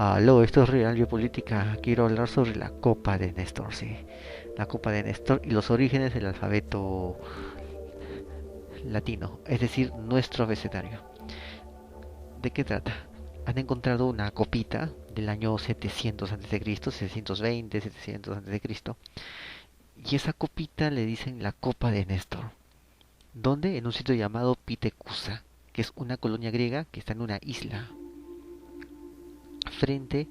Aló, esto es Real Biopolítica. Quiero hablar sobre la Copa de Néstor, sí. La Copa de Néstor y los orígenes del alfabeto latino, es decir, nuestro abecedario. ¿De qué trata? Han encontrado una copita del año 700 a.C., 720, 700 a.C., y esa copita le dicen la Copa de Néstor. ¿Dónde? En un sitio llamado Pitecusa, que es una colonia griega que está en una isla frente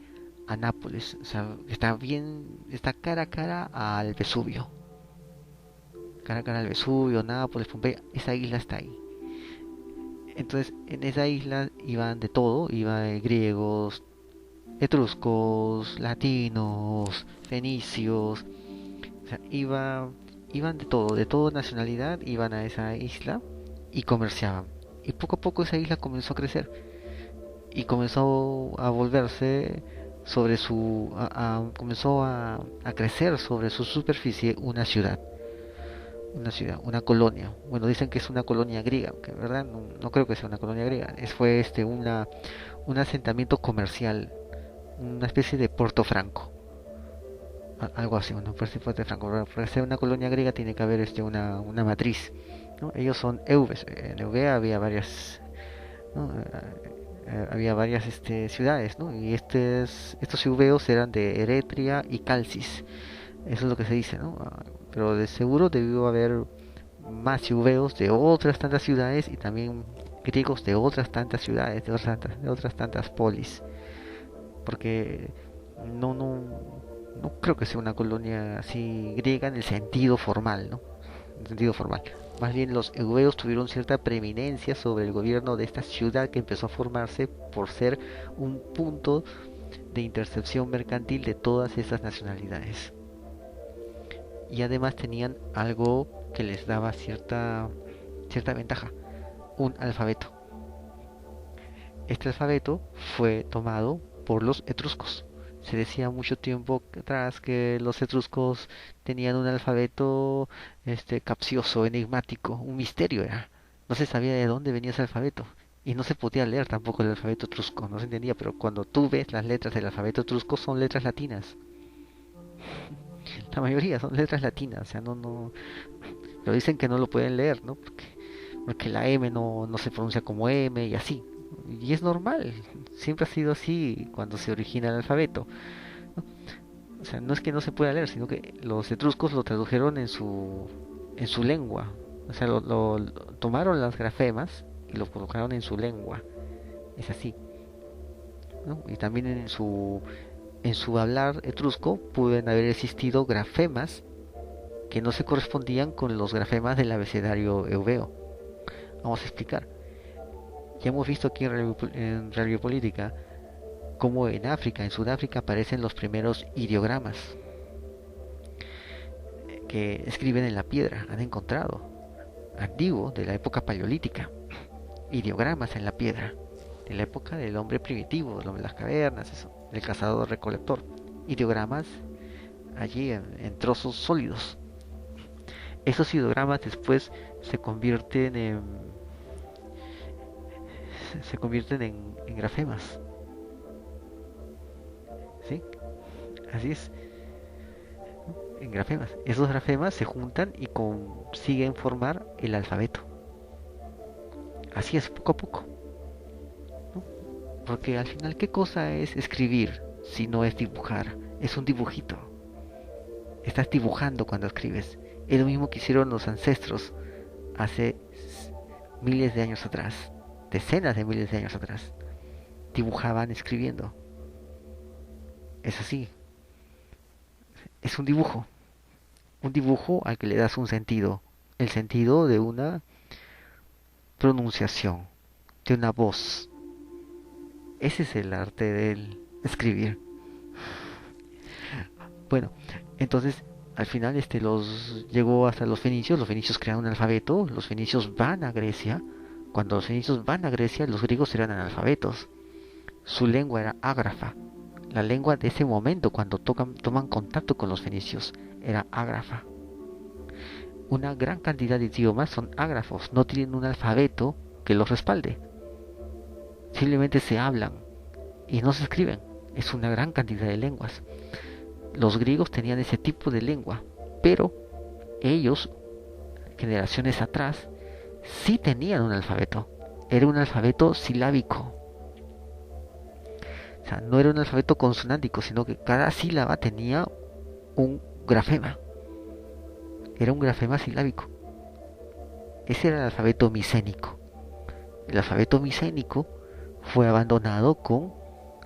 a Nápoles, o sea, está cara a cara al Vesubio, cara a cara al Vesubio, Nápoles, Pompeya, esa isla está ahí. Entonces, en esa isla iban de todo, iban griegos, etruscos, latinos, fenicios, o sea, iban de todo nacionalidad, iban a esa isla y comerciaban. Y poco a poco esa isla comenzó a crecer y comenzó a volverse comenzó a crecer sobre su superficie una colonia. Bueno, dicen que es una colonia griega, que en verdad no creo que sea una colonia griega. Fue un asentamiento comercial, una especie de Puerto Franco, algo así, una especie de Puerto Franco. Para ser una colonia griega tiene que haber una matriz, ¿no? Ellos son Eubes. En Eubea había varias, ¿no? Había varias ciudades, ¿no? Y estos eubeos eran de Eretria y Calcis. Eso es lo que se dice, ¿no? Pero de seguro debió haber más eubeos de otras tantas ciudades y también griegos de otras tantas ciudades, de otras tantas polis. Porque no, no, no creo que sea una colonia así griega en el sentido formal, ¿no? En el sentido formal. Más bien los eubeos tuvieron cierta preeminencia sobre el gobierno de esta ciudad que empezó a formarse por ser un punto de intercepción mercantil de todas estas nacionalidades. Y además tenían algo que les daba cierta ventaja, un alfabeto. Este alfabeto fue tomado por los etruscos. Se decía mucho tiempo atrás que los etruscos tenían un alfabeto capcioso, enigmático, un misterio era. No se sabía de dónde venía ese alfabeto. Y no se podía leer tampoco el alfabeto etrusco, no se entendía, pero cuando tú ves las letras del alfabeto etrusco son letras latinas. La mayoría son letras latinas, o sea, pero dicen que no lo pueden leer, ¿no? Porque la M no se pronuncia como M y así. Y es normal, siempre ha sido así cuando se origina el alfabeto, ¿no? O sea, no es que no se pueda leer, sino que los etruscos lo tradujeron en su lengua. O sea, tomaron las grafemas y lo colocaron en su lengua. Es así, ¿no? Y también en su hablar etrusco pueden haber existido grafemas que no se correspondían con los grafemas del abecedario eubeo. Vamos a explicar. Ya hemos visto aquí en Radio Política cómo en África, en Sudáfrica, aparecen los primeros ideogramas que escriben en la piedra. Han encontrado antiguo de la época paleolítica, ideogramas en la piedra, de la época del hombre primitivo, el hombre de las cavernas, eso, del cazador recolector. Ideogramas allí en trozos sólidos. Esos ideogramas después se convierten en en grafemas, ¿sí? Así es, en grafemas. Esos grafemas se juntan y consiguen formar el alfabeto. Así es, poco a poco, ¿no? Porque al final, ¿qué cosa es escribir si no es dibujar? Es un dibujito. Estás dibujando cuando escribes. Es lo mismo que hicieron los ancestros hace miles de años atrás, decenas de miles de años atrás. Dibujaban escribiendo. Es así. Es un dibujo al que le das un sentido, el sentido de una pronunciación, de una voz. Ese es el arte del escribir. Bueno, entonces al final los llegó hasta los fenicios crearon un alfabeto, los fenicios van a Grecia. Cuando los fenicios van a Grecia, los griegos eran analfabetos. Su lengua era ágrafa. La lengua de ese momento, cuando toman contacto con los fenicios, era ágrafa. Una gran cantidad de idiomas son ágrafos, no tienen un alfabeto que los respalde. Simplemente se hablan y no se escriben. es una gran cantidad de lenguas. Los griegos tenían ese tipo de lengua, pero ellos, generaciones atrás, sí tenían un alfabeto. Era un alfabeto silábico. O sea, no era un alfabeto consonántico, sino que cada sílaba tenía un grafema. Era un grafema silábico. Ese era el alfabeto micénico. El alfabeto micénico fue abandonado con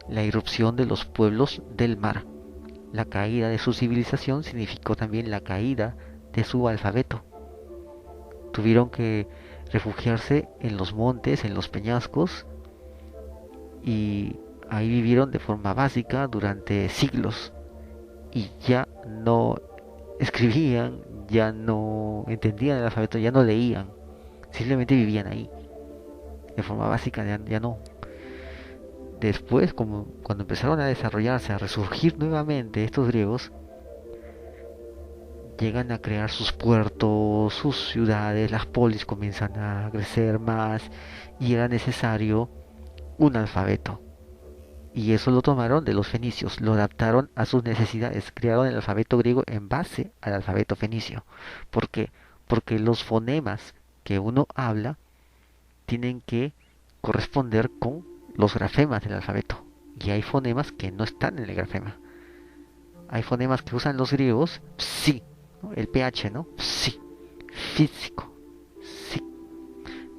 la irrupción de los pueblos del mar. La caída de su civilización significó también la caída de su alfabeto. Tuvieron que refugiarse en los montes, en los peñascos, y ahí vivieron de forma básica durante siglos. Y ya no escribían, ya no entendían el alfabeto, ya no leían, simplemente vivían ahí. De forma básica ya no. Después, como cuando empezaron a desarrollarse, a resurgir nuevamente estos griegos, llegan a crear sus puertos, sus ciudades, las polis comienzan a crecer más y era necesario un alfabeto. Y eso lo tomaron de los fenicios, lo adaptaron a sus necesidades, crearon el alfabeto griego en base al alfabeto fenicio. ¿Por qué? Porque los fonemas que uno habla tienen que corresponder con los grafemas del alfabeto. Y hay fonemas que no están en el grafema. Hay fonemas que usan los griegos, sí, ¿no? El ph, ¿no? Sí, físico, sí,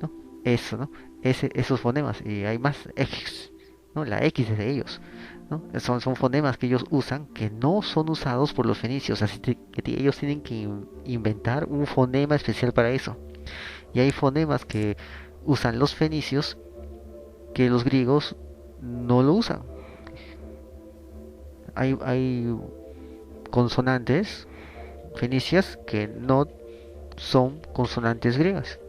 ¿no? Eso, ¿no? Esos fonemas, y hay más X, ¿no? La X es de ellos, ¿no? Son fonemas que ellos usan que no son usados por los fenicios, así que ellos tienen que inventar un fonema especial para eso. Y hay fonemas que usan los fenicios que los griegos no lo usan. Hay consonantes fenicias que no son consonantes griegas.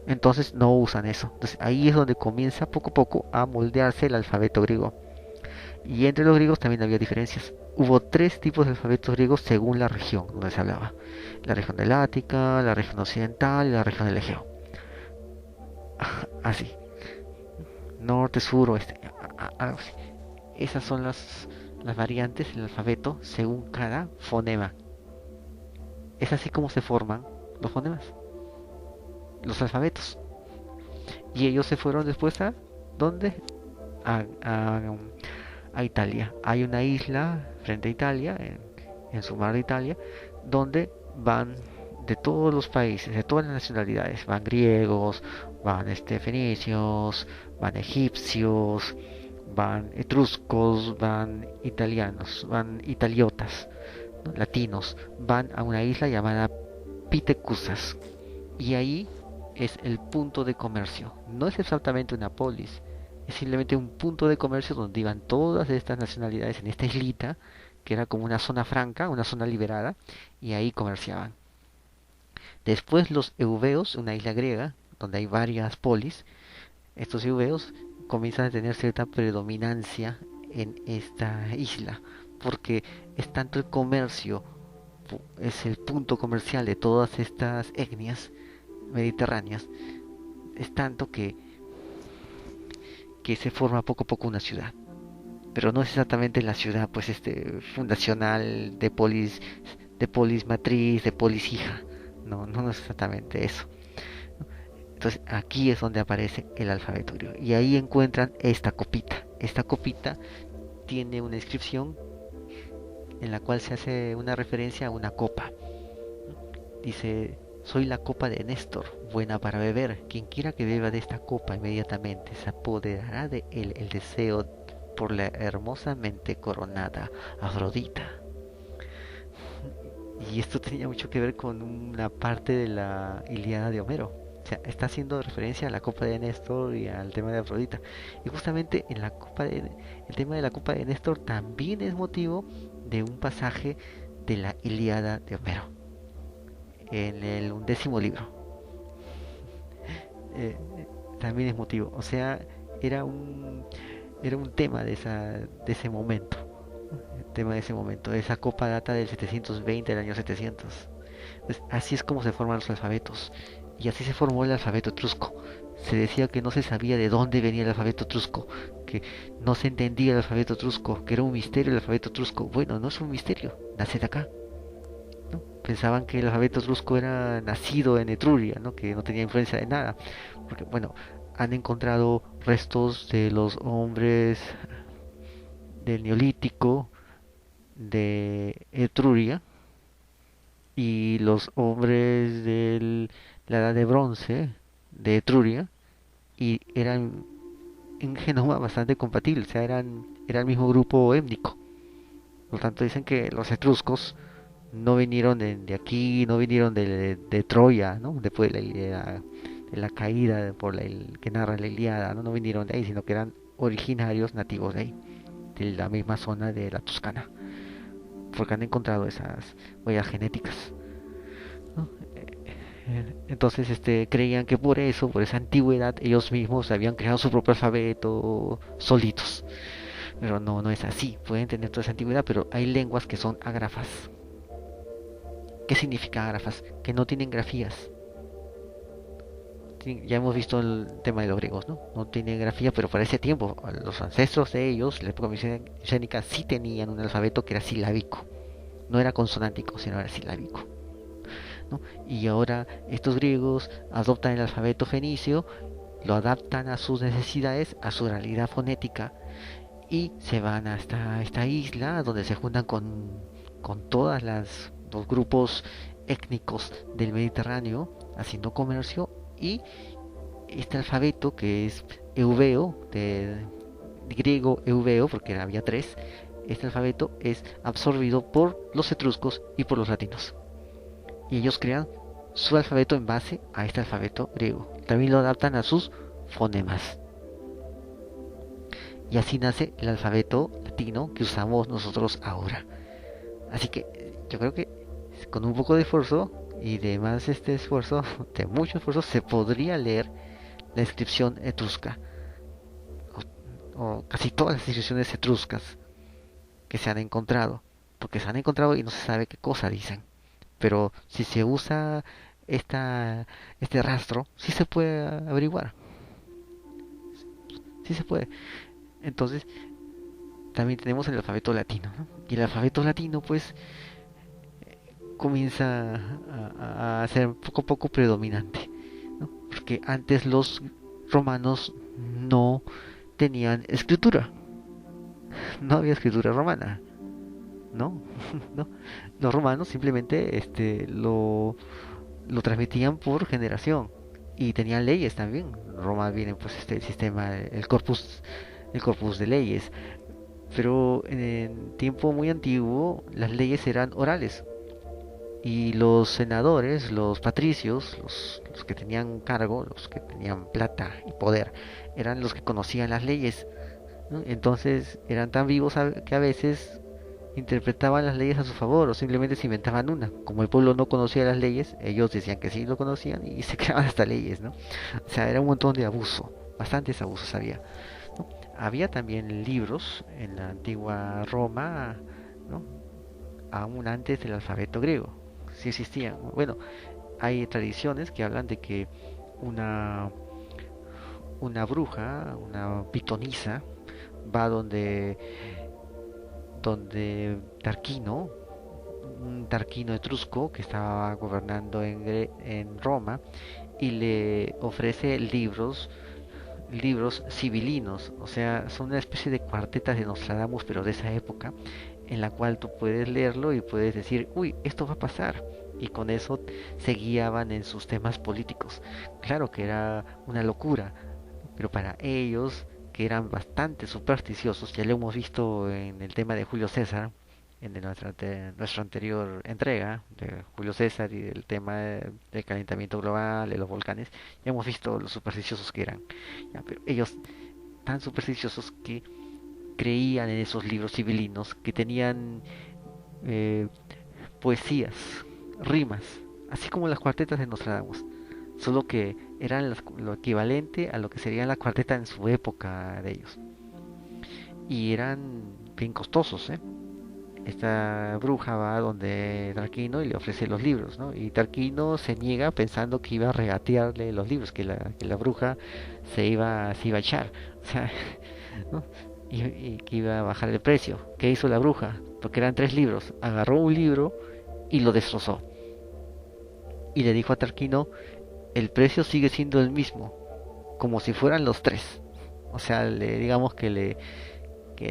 Entonces no usan eso. Entonces ahí es donde comienza poco a poco a moldearse el alfabeto griego. Y entre los griegos también había diferencias. Hubo tres tipos de alfabetos griegos según la región donde se hablaba. La región del Ática, la región occidental y la región del Egeo. Así. Norte, sur, oeste. Así. Esas son las variantes del alfabeto según cada fonema. Es así como se forman los fonemas, los alfabetos. Y ellos se fueron después a ¿dónde? A Italia. Hay una isla frente a Italia, en su mar de Italia, donde van de todos los países, de todas las nacionalidades. Van griegos, van fenicios, van egipcios, van etruscos, van italianos, van italiotas, ¿no? Latinos. Van a una isla llamada Pitecusas. Y ahí es el punto de comercio. No es exactamente una polis, es simplemente un punto de comercio donde iban todas estas nacionalidades en esta islita, que era como una zona franca, una zona liberada, y ahí comerciaban. Después los eubeos, una isla griega, donde hay varias polis, estos eubeos comienzan a tener cierta predominancia en esta isla, porque es tanto el comercio, es el punto comercial de todas estas etnias mediterráneas, es tanto que se forma poco a poco una ciudad. Pero no es exactamente la ciudad pues fundacional de polis matriz, de polis hija. No es exactamente eso. Entonces aquí es donde aparece el alfabeto griego. Y ahí encuentran esta copita. Esta copita tiene una inscripción en la cual se hace una referencia a una copa. Dice: soy la copa de Néstor, buena para beber. Quien quiera que beba de esta copa inmediatamente se apoderará de él el deseo por la hermosamente coronada Afrodita. Y esto tenía mucho que ver con una parte de la Ilíada de Homero. O sea, está haciendo referencia a la copa de Néstor y al tema de Afrodita. Y justamente en el tema de la copa de Néstor también es motivo de un pasaje de la Ilíada de Homero, en el 11º libro. Eh, También es motivo. O sea, era un tema de ese momento. El tema de ese momento. Esa copa data del 720, del año 700. Pues así es como se forman los alfabetos. Y así se formó el alfabeto etrusco. se decía que no se sabía de dónde venía el alfabeto etrusco, que no se entendía el alfabeto etrusco, que era un misterio el alfabeto etrusco. Bueno, no es un misterio, nace de acá, ¿no? Pensaban que el alfabeto etrusco era nacido en Etruria, ¿no? Que no tenía influencia de nada, porque bueno, han encontrado restos de los hombres del Neolítico de Etruria y los hombres de la Edad de Bronce de Etruria, y eran un genoma bastante compatible, o sea, era el mismo grupo étnico. Por lo tanto, dicen que los etruscos no vinieron de aquí, no vinieron de Troya, ¿no? Después de la caída por que narra la Ilíada, ¿no? No vinieron de ahí, sino que eran originarios nativos de ahí, de la misma zona de la Toscana, porque han encontrado esas huellas genéticas, ¿no? Entonces, creían que por eso, por esa antigüedad, ellos mismos habían creado su propio alfabeto solitos. Pero no, no es así. Pueden tener toda esa antigüedad, pero hay lenguas que son ágrafas. ¿Qué significa ágrafas? Que no tienen grafías. Ya hemos visto el tema de los griegos, ¿no? No tienen grafía, pero para ese tiempo, los ancestros de ellos, la época micénica, sí tenían un alfabeto que era silábico. No era consonántico, sino era silábico, ¿no? Y ahora estos griegos adoptan el alfabeto fenicio, lo adaptan a sus necesidades, a su realidad fonética, y se van hasta esta isla donde se juntan con todas los grupos étnicos del Mediterráneo haciendo comercio, y este alfabeto que es eubeo, de griego eubeo, porque había tres, este alfabeto es absorbido por los etruscos y por los latinos, y ellos crean su alfabeto en base a este alfabeto griego. También lo adaptan a sus fonemas. Y así nace el alfabeto latino que usamos nosotros ahora. Así que yo creo que con un poco de esfuerzo y de más esfuerzo, de mucho esfuerzo, se podría leer la inscripción etrusca, o casi todas las inscripciones etruscas que se han encontrado, porque se han encontrado y no se sabe qué cosa dicen. Pero si se usa este rastro, sí se puede averiguar, sí se puede. Entonces, también tenemos el alfabeto latino, ¿no? Y el alfabeto latino, pues, comienza a ser poco a poco predominante, ¿no? Porque antes los romanos no tenían escritura, no había escritura romana, ¿no? ¿No? Los romanos simplemente lo transmitían por generación, y tenían leyes también. Roma viene pues el sistema, el corpus de leyes, pero en tiempo muy antiguo las leyes eran orales, y los senadores, los patricios, los que tenían cargo, los que tenían plata y poder, eran los que conocían las leyes, ¿no? Entonces eran tan vivos que a veces interpretaban las leyes a su favor, o simplemente se inventaban una. Como el pueblo no conocía las leyes, ellos decían que sí lo conocían y se creaban hasta leyes, ¿no? O sea, era un montón de abuso, bastantes abusos había, ¿no? Había también libros en la antigua Roma, ¿no? Aún antes del alfabeto griego, sí existían. Bueno, hay tradiciones que hablan de que una, una bruja, una pitonisa, va donde Tarquino, un Tarquino etrusco que estaba gobernando en Roma, y le ofrece libros civilinos, o sea, son una especie de cuartetas de Nostradamus, pero de esa época, en la cual tú puedes leerlo y puedes decir, uy, esto va a pasar. Y con eso se guiaban en sus temas políticos. Claro que era una locura, pero para ellos, que eran bastante supersticiosos, ya lo hemos visto en el tema de Julio César, en nuestra anterior entrega de Julio César y del tema del calentamiento global, de los volcanes, ya hemos visto los supersticiosos que eran. Ya, pero ellos tan supersticiosos que creían en esos libros civilinos, que tenían eh, poesías, rimas, así como las cuartetas de Nostradamus, solo que eran lo equivalente a lo que sería la cuarteta en su época de ellos. Y eran bien costosos, ¿eh? esta bruja va donde Tarquino y le ofrece los libros, ¿no? Y Tarquino se niega pensando que iba a regatearle los libros, que la bruja se iba a echar, o sea, ¿no? Y que iba a bajar el precio. ¿Qué hizo la bruja? Porque eran tres libros. Agarró un libro y lo destrozó. Y le dijo a Tarquino, el precio sigue siendo el mismo, como si fueran los tres. O sea, digamos que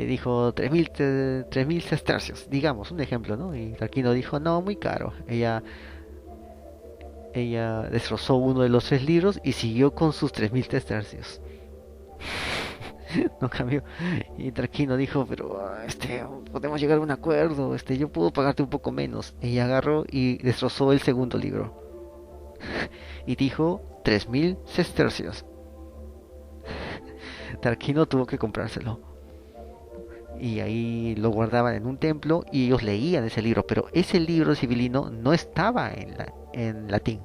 dijo 3.000 sestercios, digamos, un ejemplo, ¿no? Y Tarquino dijo, no, muy caro. Ella destrozó uno de los tres libros y siguió con sus 3.000 sestercios. No cambió. Y Tarquino dijo, pero podemos llegar a un acuerdo, yo puedo pagarte un poco menos. Ella agarró y destrozó el segundo libro. Y dijo 3.000 sestercios. Tarquino tuvo que comprárselo. Y ahí lo guardaban en un templo y ellos leían ese libro, pero ese libro civilino no estaba en latín,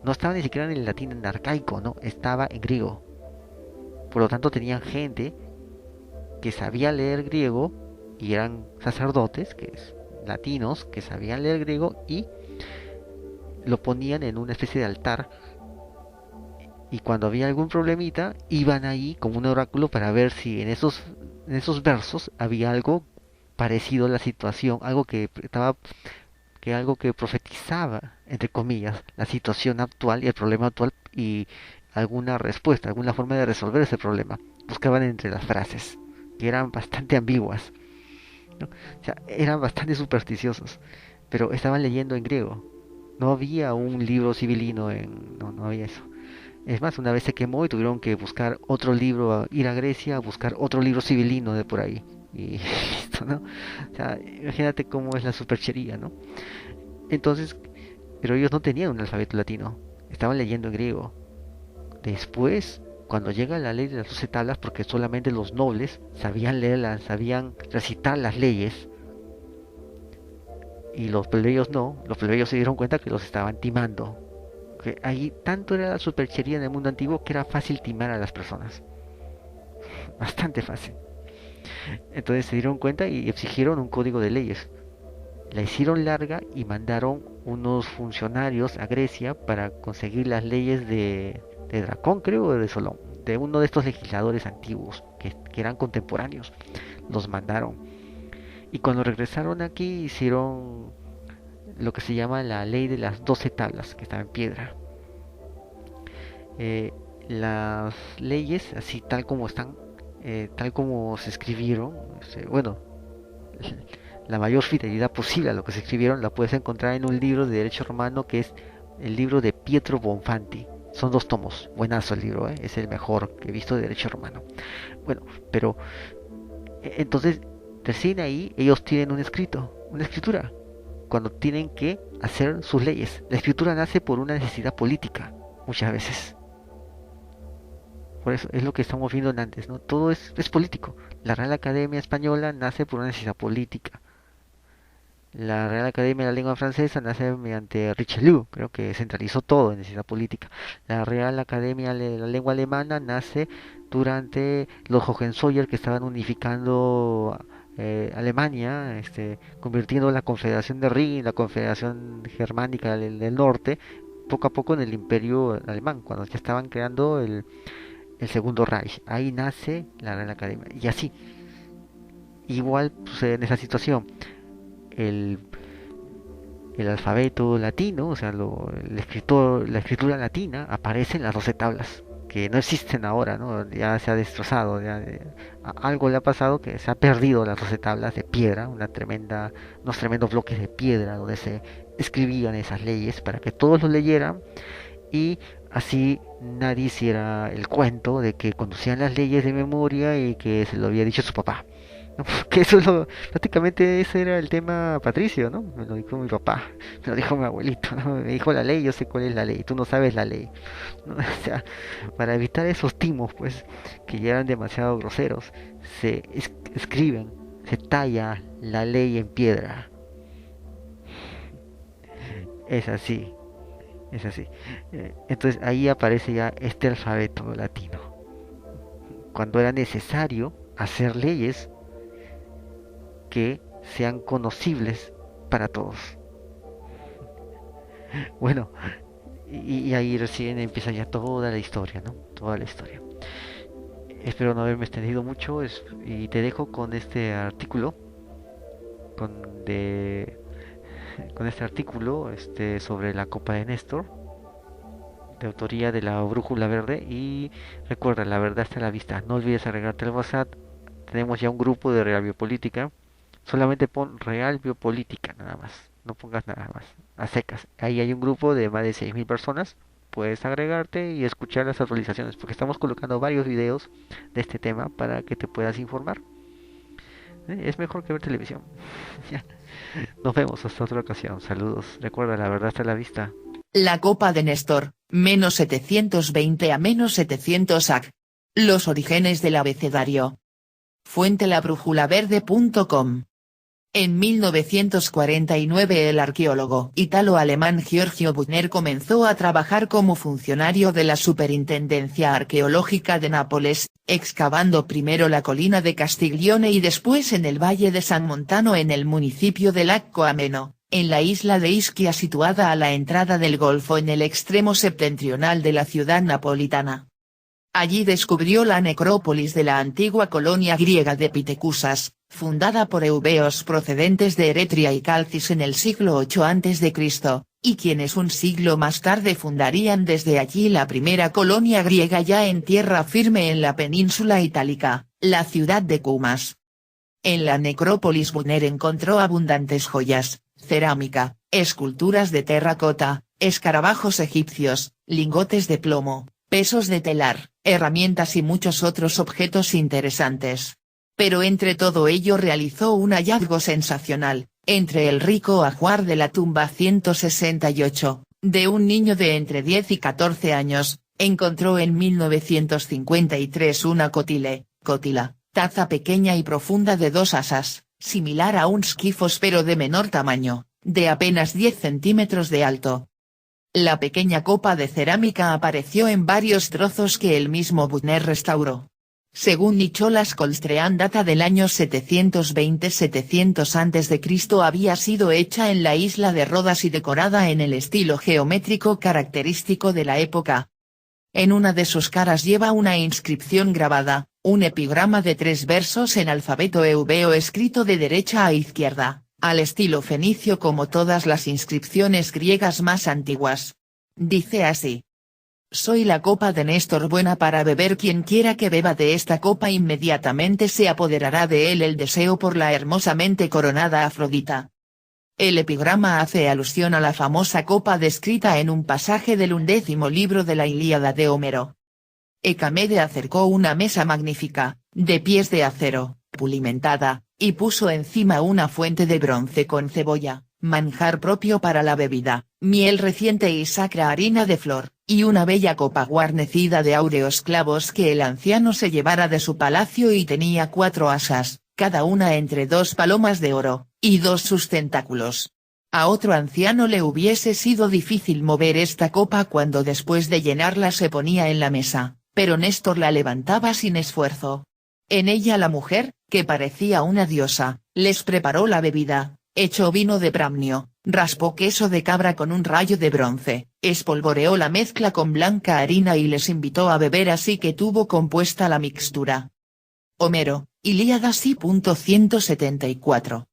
no estaba ni siquiera en el latín en arcaico, no, estaba en griego. Por lo tanto tenían gente que sabía leer griego y eran sacerdotes, que es latinos, que sabían leer griego y lo ponían en una especie de altar y cuando había algún problemita iban ahí como un oráculo para ver si en esos versos había algo parecido a la situación, algo que profetizaba, entre comillas, la situación actual y el problema actual y alguna respuesta, alguna forma de resolver ese problema. Buscaban entre las frases, que eran bastante ambiguas, ¿no? O sea, eran bastante supersticiosos, pero estaban leyendo en griego. No había un libro civilino no había eso. Es más, una vez se quemó y tuvieron que buscar otro libro, ir a Grecia a buscar otro libro civilino de por ahí. Y listo, ¿no? O sea, imagínate cómo es la superchería, ¿no? Entonces, pero ellos no tenían un alfabeto latino, estaban leyendo en griego. Después, cuando llega la ley de las 12 tablas, porque solamente los nobles sabían leerlas, sabían recitar las leyes, y los plebeyos no, los plebeyos se dieron cuenta que los estaban timando. Que ahí tanto era la superchería en el mundo antiguo que era fácil timar a las personas. Bastante fácil. Entonces se dieron cuenta y exigieron un código de leyes. La hicieron larga y mandaron unos funcionarios a Grecia para conseguir las leyes de Dracón, creo, o de Solón, de uno de estos legisladores antiguos que eran contemporáneos. Los mandaron. Y cuando regresaron aquí hicieron lo que se llama la ley de las 12 tablas, que estaba en piedra. Las leyes, así tal como están, tal como se escribieron, bueno, la mayor fidelidad posible a lo que se escribieron la puedes encontrar en un libro de derecho romano que es el libro de Pietro Bonfanti. Son 2 tomos, buenazo el libro, es el mejor que he visto de derecho romano. Bueno, pero entonces recién ahí ellos tienen un escrito, una escritura, cuando tienen que hacer sus leyes. La escritura nace por una necesidad política, muchas veces. Por eso es lo que estamos viendo antes, ¿no? Todo es político. La Real Academia Española nace por una necesidad política. La Real Academia de la Lengua Francesa nace mediante Richelieu, creo que centralizó todo en necesidad política. La Real Academia de la Lengua Alemana nace durante los Hohenzollern que estaban unificando Alemania, convirtiendo la Confederación de Rin, la Confederación Germánica del Norte, poco a poco en el Imperio Alemán, cuando ya estaban creando el Segundo Reich. Ahí nace la Real Academia. Y así, igual sucede en esa situación. El, el alfabeto latino, o sea, la escritura latina aparece en las 12 tablas, que no existen ahora, ¿no? Ya se ha destrozado, algo le ha pasado que se ha perdido las 12 tablas de piedra, unos tremendos bloques de piedra donde se escribían esas leyes para que todos lo leyeran y así nadie hiciera el cuento de que conocían las leyes de memoria y que se lo había dicho su papá. Que prácticamente ese era el tema patricio, ¿no? Me lo dijo mi papá, me lo dijo mi abuelito, ¿no? Me dijo la ley, yo sé cuál es la ley, tú no sabes la ley, ¿no? O sea, para evitar esos timos, pues, que ya eran demasiado groseros, escriben, se talla la ley en piedra. Es así, es así. Entonces ahí aparece ya este alfabeto latino. Cuando era necesario hacer leyes que sean conocibles para todos. Bueno, y ahí recién empieza ya toda la historia, ¿no? Toda la historia. Espero no haberme extendido mucho y te dejo con este artículo, con, de, con este artículo sobre la Copa de Néstor, de autoría de la Brújula Verde. Y recuerda, la verdad está a la vista. No olvides agregarte al WhatsApp. Tenemos ya un grupo de Real Biopolítica. Solamente pon Real Biopolítica nada más. No pongas nada más. A secas. Ahí hay un grupo de más de 6.000 personas. Puedes agregarte y escuchar las actualizaciones, porque estamos colocando varios videos de este tema para que te puedas informar. Es mejor que ver televisión. Nos vemos hasta otra ocasión. Saludos. Recuerda, la verdad está a la vista. La Copa de Néstor, menos 720 a menos 700 AC. Los orígenes del abecedario. Fuente labrújulaverde.com. En 1949 el arqueólogo italo-alemán Giorgio Büchner comenzó a trabajar como funcionario de la Superintendencia Arqueológica de Nápoles, excavando primero la colina de Castiglione y después en el Valle de San Montano en el municipio de Lacco Ameno, en la isla de Ischia situada a la entrada del Golfo en el extremo septentrional de la ciudad napolitana. Allí descubrió la necrópolis de la antigua colonia griega de Pitecusas, fundada por eubeos procedentes de Eretria y Calcis en el siglo VIII a.C., y quienes un siglo más tarde fundarían desde allí la primera colonia griega ya en tierra firme en la península itálica, la ciudad de Cumas. En la necrópolis Büchner encontró abundantes joyas, cerámica, esculturas de terracota, escarabajos egipcios, lingotes de plomo, pesos de telar, herramientas y muchos otros objetos interesantes. Pero entre todo ello realizó un hallazgo sensacional, entre el rico ajuar de la tumba 168, de un niño de entre 10 y 14 años, encontró en 1953 una cotila, taza pequeña y profunda de 2 asas, similar a un esquifos pero de menor tamaño, de apenas 10 centímetros de alto. La pequeña copa de cerámica apareció en varios trozos que el mismo Büchner restauró. Según Nicholas Colstrean data del año 720-700 a.C. había sido hecha en la isla de Rodas y decorada en el estilo geométrico característico de la época. En una de sus caras lleva una inscripción grabada, un epigrama de 3 versos en alfabeto eubeo escrito de derecha a izquierda, al estilo fenicio como todas las inscripciones griegas más antiguas. Dice así: soy la copa de Néstor buena para beber, quien quiera que beba de esta copa inmediatamente se apoderará de él el deseo por la hermosamente coronada Afrodita. El epigrama hace alusión a la famosa copa descrita en un pasaje del 11º libro de la Ilíada de Homero. Hecamede acercó una mesa magnífica, de pies de acero, pulimentada, y puso encima una fuente de bronce con cebolla, manjar propio para la bebida, miel reciente y sacra harina de flor, y una bella copa guarnecida de áureos clavos que el anciano se llevara de su palacio, y tenía 4 asas, cada una entre 2 palomas de oro, y 2 sus tentáculos. A otro anciano le hubiese sido difícil mover esta copa cuando después de llenarla se ponía en la mesa, pero Néstor la levantaba sin esfuerzo. En ella la mujer, que parecía una diosa, les preparó la bebida, echó vino de Bramnio, raspó queso de cabra con un rayo de bronce, espolvoreó la mezcla con blanca harina y les invitó a beber, así que tuvo compuesta la mixtura. Homero, Ilíada c.174.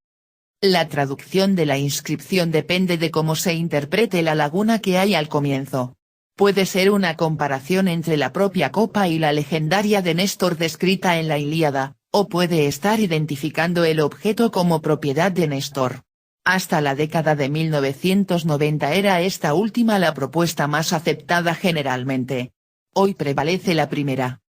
La traducción de la inscripción depende de cómo se interprete la laguna que hay al comienzo. Puede ser una comparación entre la propia copa y la legendaria de Néstor descrita en la Ilíada, o puede estar identificando el objeto como propiedad de Néstor. Hasta la década de 1990 era esta última la propuesta más aceptada generalmente. Hoy prevalece la primera.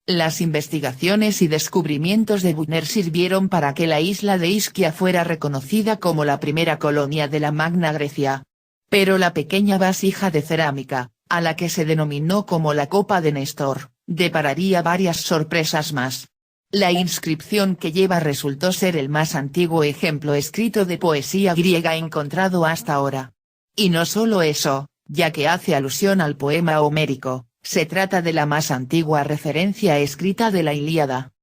Las investigaciones y descubrimientos de Büchner sirvieron para que la isla de Ischia fuera reconocida como la primera colonia de la Magna Grecia. Pero la pequeña vasija de cerámica, a la que se denominó como la Copa de Néstor, depararía varias sorpresas más. La inscripción que lleva resultó ser el más antiguo ejemplo escrito de poesía griega encontrado hasta ahora. Y no solo eso, ya que hace alusión al poema homérico, se trata de la más antigua referencia escrita de la Ilíada.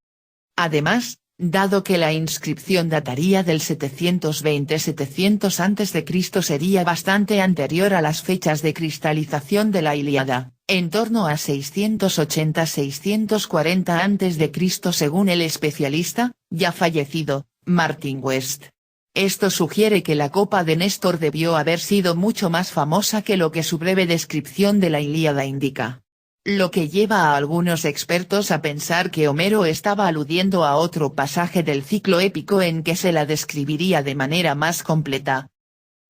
Además, Dado que la inscripción dataría del 720-700 a.C. sería bastante anterior a las fechas de cristalización de la Ilíada, en torno a 680-640 a.C. según el especialista, ya fallecido, Martin West. Esto sugiere que la copa de Néstor debió haber sido mucho más famosa que lo que su breve descripción de la Ilíada indica. Lo que lleva a algunos expertos a pensar que Homero estaba aludiendo a otro pasaje del ciclo épico en que se la describiría de manera más completa.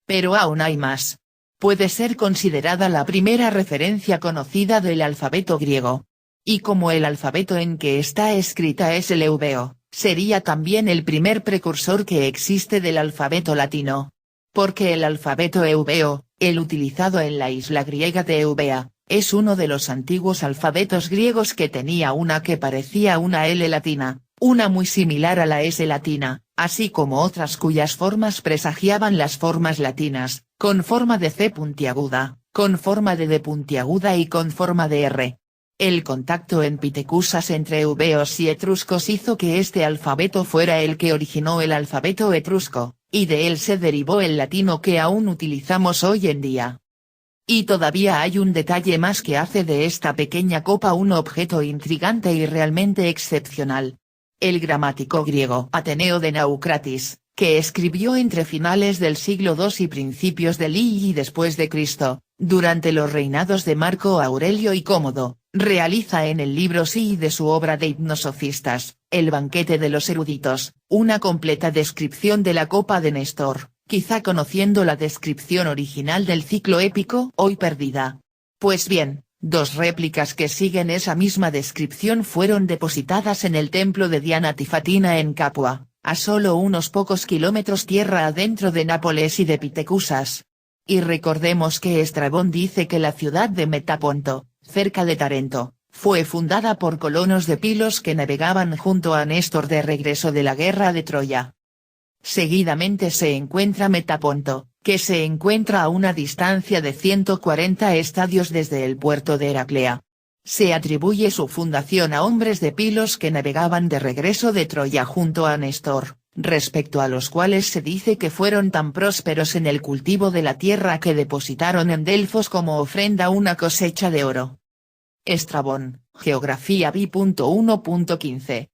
Pero aún hay más. Puede ser considerada la primera referencia conocida del alfabeto griego. Y como el alfabeto en que está escrita es el hebreo, sería también el primer precursor que existe del alfabeto latino. Porque el alfabeto hebreo, el utilizado en la isla griega de Eubea, es uno de los antiguos alfabetos griegos que tenía una que parecía una L latina, una muy similar a la S latina, así como otras cuyas formas presagiaban las formas latinas, con forma de C puntiaguda, con forma de D puntiaguda y con forma de R. El contacto en Pitecusas entre eubeos y etruscos hizo que este alfabeto fuera el que originó el alfabeto etrusco, y de él se derivó el latino que aún utilizamos hoy en día. Y todavía hay un detalle más que hace de esta pequeña copa un objeto intrigante y realmente excepcional. El gramático griego Ateneo de Naucratis, que escribió entre finales del siglo II y principios del I después de Cristo, durante los reinados de Marco Aurelio y Cómodo, realiza en el libro VI de su obra de hipnosofistas, El banquete de los eruditos, una completa descripción de la copa de Néstor, quizá conociendo la descripción original del ciclo épico hoy perdida. Pues bien, dos réplicas que siguen esa misma descripción fueron depositadas en el templo de Diana Tifatina en Capua, a solo unos pocos kilómetros tierra adentro de Nápoles y de Pitecusas. Y recordemos que Estrabón dice que la ciudad de Metaponto, cerca de Tarento, fue fundada por colonos de Pilos que navegaban junto a Néstor de regreso de la guerra de Troya. Seguidamente se encuentra Metaponto, que se encuentra a una distancia de 140 estadios desde el puerto de Heraclea. Se atribuye su fundación a hombres de Pilos que navegaban de regreso de Troya junto a Néstor, respecto a los cuales se dice que fueron tan prósperos en el cultivo de la tierra que depositaron en Delfos como ofrenda una cosecha de oro. Estrabón, Geografía B.1.15